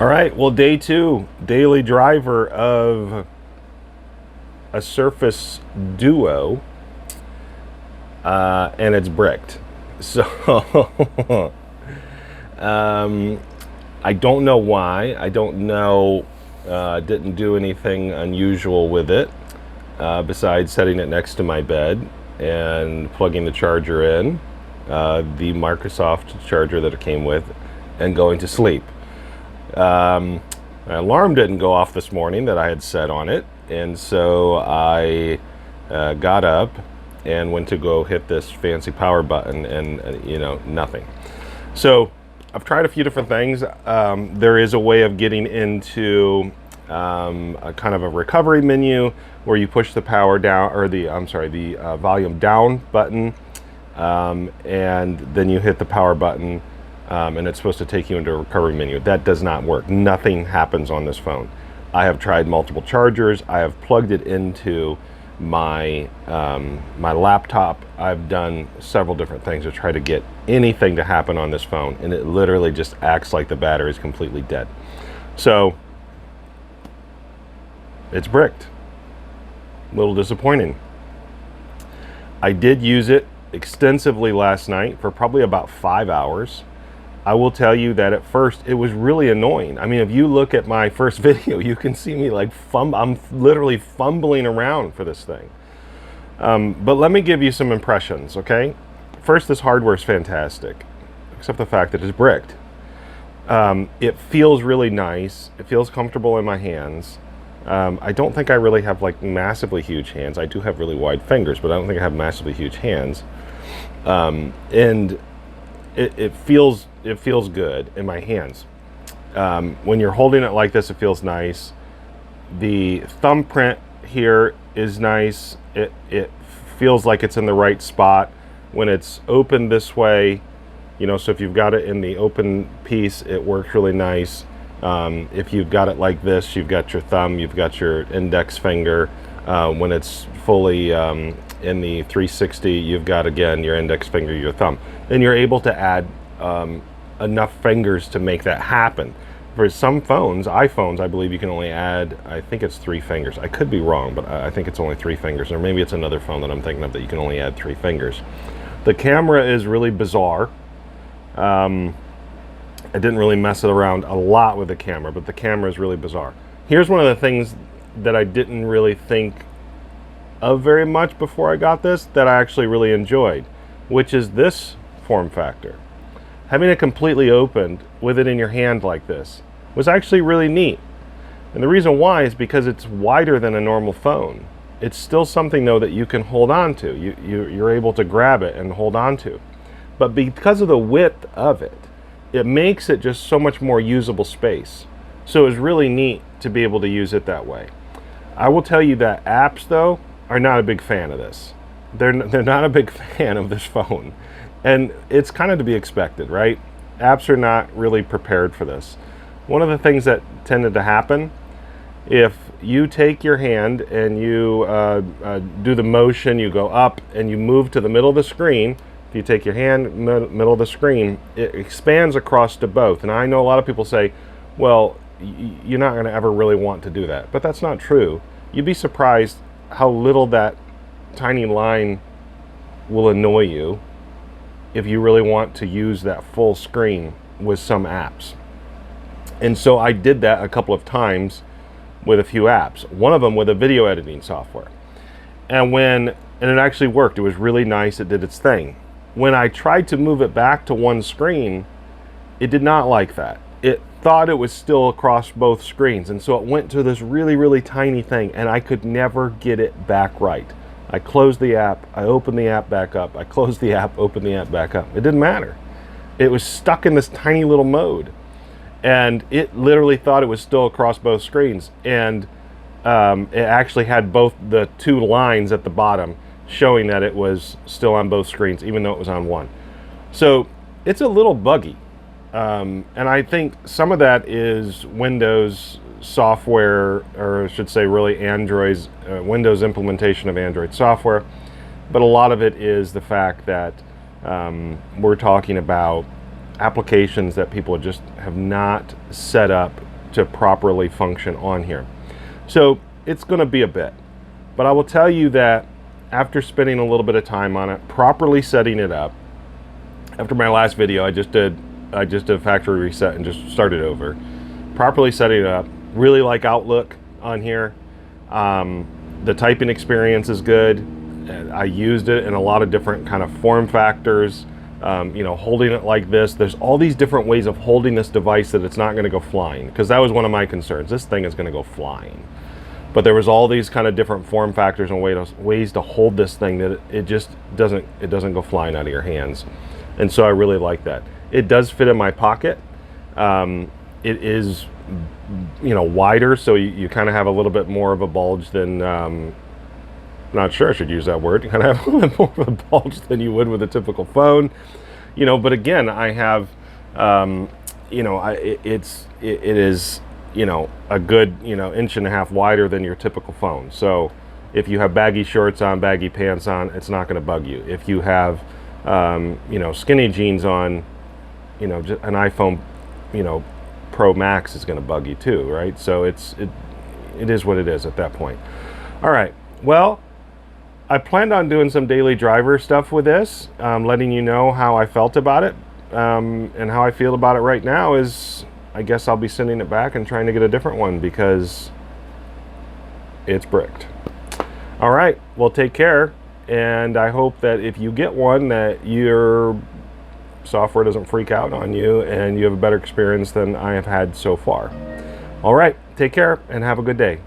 All right, well, day two, daily driver of a Surface Duo, and it's bricked. So, I don't know why. I don't know, didn't do anything unusual with it, besides setting it next to my bed and plugging the charger in, the Microsoft charger that it came with, and going to sleep. My alarm didn't go off this morning that I had set on it, and so I got up and went to go hit this fancy power button, and nothing. So I've tried a few different things. There is a way of getting into a kind of a recovery menu where you push the power down, or the volume down button, and then you hit the power button. And it's supposed to take you into a recovery menu. That does not work. Nothing happens on this phone. I have tried multiple chargers. I have plugged it into my my laptop. I've done several different things to try to get anything to happen on this phone, and it literally just acts like the battery is completely dead. So it's bricked. A little disappointing. I did use it extensively last night for probably about 5 hours. I will tell you that at first it was really annoying. I mean, if you look at my first video, you can see me like I'm literally fumbling around for this thing. But let me give you some impressions, okay? First, this hardware is fantastic, except the fact that it's bricked. It feels really nice. It feels comfortable in my hands. I don't think I really have like massively huge hands. I do have really wide fingers, but I don't think I have massively huge hands. And it feels good in my hands. When you're holding it like this, it feels nice. The thumbprint here is nice. It feels like it's in the right spot. When it's open this way, so if you've got it in the open piece, it works really nice. If you've got it like this, you've got your thumb, you've got your index finger. When it's fully in the 360, you've got, again, your index finger, your thumb. And you're able to add enough fingers to make that happen. For some phones, iPhones, I believe you can only add, I think it's 3 fingers. I could be wrong, but I think it's only 3 fingers. Or maybe it's another phone that I'm thinking of that you can only add 3 fingers. The camera is really bizarre. I didn't really mess it around a lot with the camera, but the camera is really bizarre. Here's one of the things that I didn't really think of very much before I got this, that I actually really enjoyed, which is this form factor. Having it completely opened with it in your hand like this was actually really neat. And the reason why is because it's wider than a normal phone. It's still something, though, that you can hold on to. You're able to grab it and hold on to. But because of the width of it, it makes it just so much more usable space. So it's really neat to be able to use it that way. I will tell you that apps, though, are not a big fan of this. They're not a big fan of this phone. And it's kind of to be expected, right? Apps are not really prepared for this. One of the things that tended to happen, if you take your hand and you do the motion, you go up and you move to the middle of the screen. If you take your hand, middle of the screen, it expands across to both. And I know a lot of people say, well, you're not going to ever really want to do that. But that's not true. You'd be surprised how little that tiny line will annoy you if you really want to use that full screen with some apps. And so I did that a couple of times with a few apps. One of them with a video editing software. And it actually worked. It was really nice. It did its thing. When I tried to move it back to one screen, it did not like that. It thought it was still across both screens. And so it went to this really, really tiny thing, and I could never get it back right. I closed the app, I opened the app back up, I closed the app, opened the app back up. It didn't matter. It was stuck in this tiny little mode. And it literally thought it was still across both screens. And it actually had both the 2 lines at the bottom showing that it was still on both screens, even though it was on one. So it's a little buggy. And I think some of that is Windows software, or I should say really Android's, Windows implementation of Android software. But a lot of it is the fact that we're talking about applications that people just have not set up to properly function on here. So it's going to be a bit, but I will tell you that after spending a little bit of time on it, properly setting it up, after my last video, I just did a factory reset and just started over. Properly setting it up, really like Outlook on here. The typing experience is good. I used it in a lot of different kind of form factors. You know, holding it like this. There's all these different ways of holding this device that it's not going to go flying, because that was one of my concerns. This thing is going to go flying. But there was all these kind of different form factors and ways to hold this thing that it just doesn't go flying out of your hands. And so I really like that. It does fit in my pocket. It is, you know, wider, so you kind of have a little bit more of a bulge than, not sure I should use that word. You kind of have a little bit more of a bulge than you would with a typical phone, you know. But again, I have, you know, it is, you know, a good, you know, 1.5 inches wider than your typical phone. So if you have baggy shorts on, baggy pants on, it's not going to bug you. If you have, you know, skinny jeans on, you know, just an iPhone, you know, Pro Max is going to bug you too, right? So it is what it is at that point. All right, well, I planned on doing some daily driver stuff with this, letting you know how I felt about it, and how I feel about it right now is, I guess I'll be sending it back and trying to get a different one because it's bricked. All right, well, take care, and I hope that if you get one that your software doesn't freak out on you and you have a better experience than I have had so far. All right, take care and have a good day.